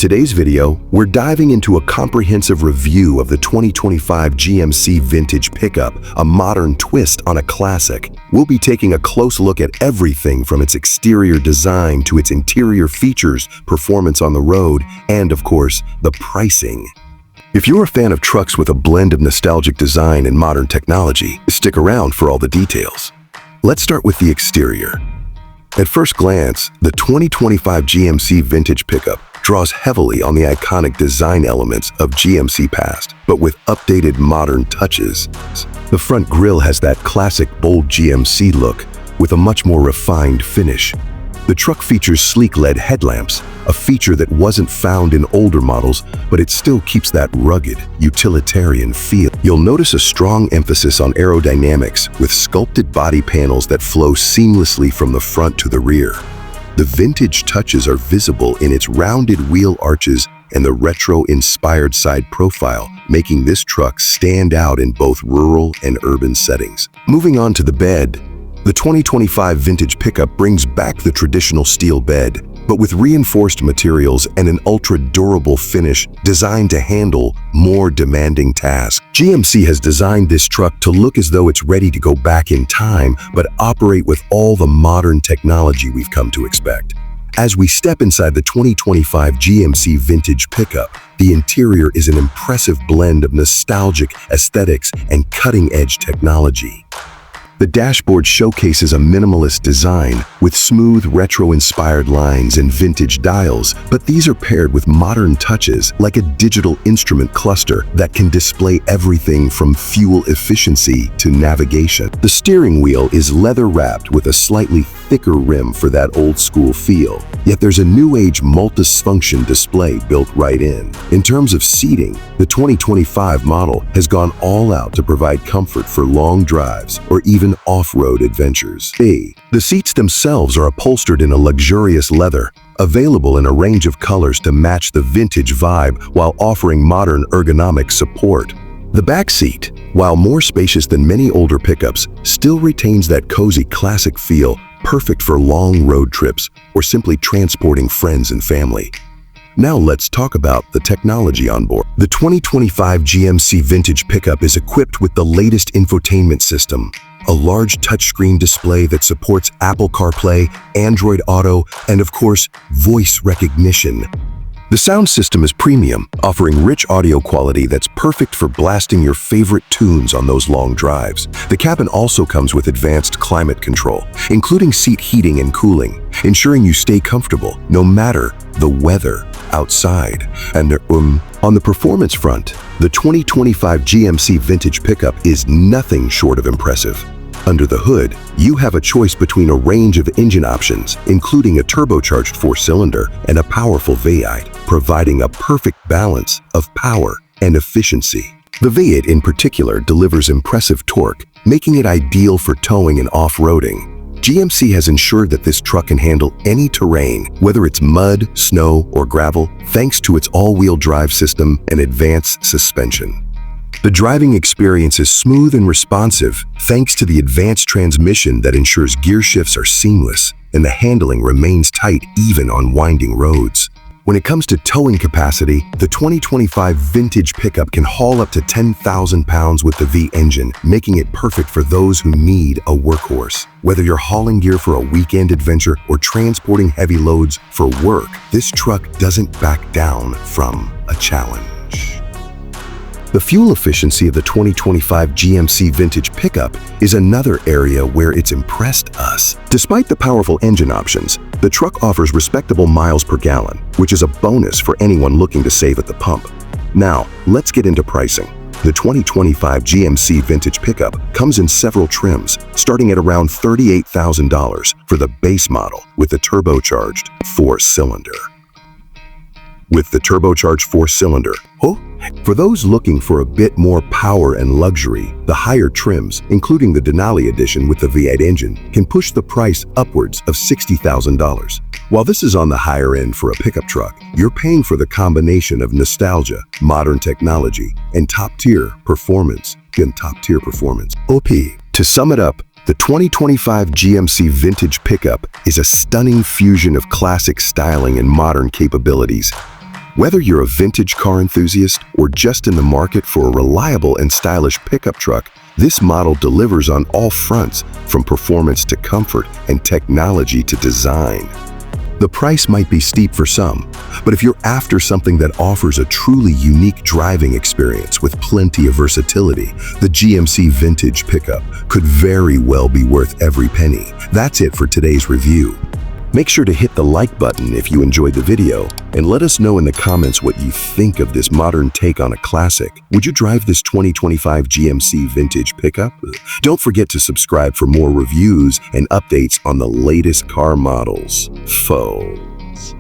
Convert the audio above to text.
today's video, we're diving into a comprehensive review of the 2025 GMC Vintage Pickup, a modern twist on a classic. We'll be taking a close look at everything from its exterior design to its interior features, performance on the road, and of course, the pricing. If you're a fan of trucks with a blend of nostalgic design and modern technology, stick around for all the details. Let's start with the exterior. At first glance, the 2025 GMC Vintage Pickup draws heavily on the iconic design elements of GMC past, but with updated modern touches. The front grille has that classic bold GMC look with a much more refined finish. The truck features sleek LED headlamps, a feature that wasn't found in older models, but it still keeps that rugged, utilitarian feel. You'll notice a strong emphasis on aerodynamics with sculpted body panels that flow seamlessly from the front to the rear. The vintage touches are visible in its rounded wheel arches and the retro-inspired side profile, making this truck stand out in both rural and urban settings. Moving on to the bed, the 2025 Vintage Pickup brings back the traditional steel bed, but with reinforced materials and an ultra-durable finish designed to handle more demanding tasks. GMC has designed this truck to look as though it's ready to go back in time, but operate with all the modern technology we've come to expect. As we step inside the 2025 GMC Vintage Pickup, the interior is an impressive blend of nostalgic aesthetics and cutting-edge technology. The dashboard showcases a minimalist design with smooth retro-inspired lines and vintage dials, but these are paired with modern touches like a digital instrument cluster that can display everything from fuel efficiency to navigation. The steering wheel is leather-wrapped with a slightly thicker rim for that old-school feel, yet there's a new-age multi-function display built right in. In terms of seating, the 2025 model has gone all out to provide comfort for long drives or even off-road adventures. The seats themselves are upholstered in a luxurious leather, available in a range of colors to match the vintage vibe while offering modern ergonomic support. The back seat, while more spacious than many older pickups, still retains that cozy classic feel, perfect for long road trips or simply transporting friends and family. Now let's talk about the technology on board. The 2025 GMC Vintage Pickup is equipped with the latest infotainment system, a large touchscreen display that supports Apple CarPlay, Android Auto, and of course, voice recognition. The sound system is premium, offering rich audio quality that's perfect for blasting your favorite tunes on those long drives. The cabin also comes with advanced climate control, including seat heating and cooling, ensuring you stay comfortable no matter the weather outside. And on the performance front, the 2025 GMC Vintage Pickup is nothing short of impressive. Under the hood, you have a choice between a range of engine options, including a turbocharged 4-cylinder and a powerful V8, providing a perfect balance of power and efficiency. The V8 in particular delivers impressive torque, making it ideal for towing and off-roading. GMC has ensured that this truck can handle any terrain, whether it's mud, snow, or gravel, thanks to its all-wheel drive system and advanced suspension. The driving experience is smooth and responsive thanks to the advanced transmission that ensures gear shifts are seamless and the handling remains tight even on winding roads. When it comes to towing capacity, the 2025 Vintage Pickup can haul up to 10,000 pounds with the V engine, making it perfect for those who need a workhorse. Whether you're hauling gear for a weekend adventure or transporting heavy loads for work, this truck doesn't back down from a challenge. The fuel efficiency of the 2025 GMC Vintage Pickup is another area where it's impressed us. Despite the powerful engine options, the truck offers respectable miles per gallon, which is a bonus for anyone looking to save at the pump. Now, let's get into pricing. The 2025 GMC Vintage Pickup comes in several trims, starting at around $38,000 for the base model with the turbocharged 4-cylinder. For those looking for a bit more power and luxury, the higher trims, including the Denali edition with the V8 engine, can push the price upwards of $60,000. While this is on the higher end for a pickup truck, you're paying for the combination of nostalgia, modern technology, and top-tier performance. To sum it up, the 2025 GMC Vintage Pickup is a stunning fusion of classic styling and modern capabilities. Whether you're a vintage car enthusiast or just in the market for a reliable and stylish pickup truck, this model delivers on all fronts, from performance to comfort and technology to design. The price might be steep for some, but if you're after something that offers a truly unique driving experience with plenty of versatility, the GMC Vintage Pickup could very well be worth every penny. That's it for today's review. Make sure to hit the like button if you enjoyed the video, and let us know in the comments what you think of this modern take on a classic. Would you drive this 2025 GMC Vintage Pickup? Don't forget to subscribe for more reviews and updates on the latest car models. Foes.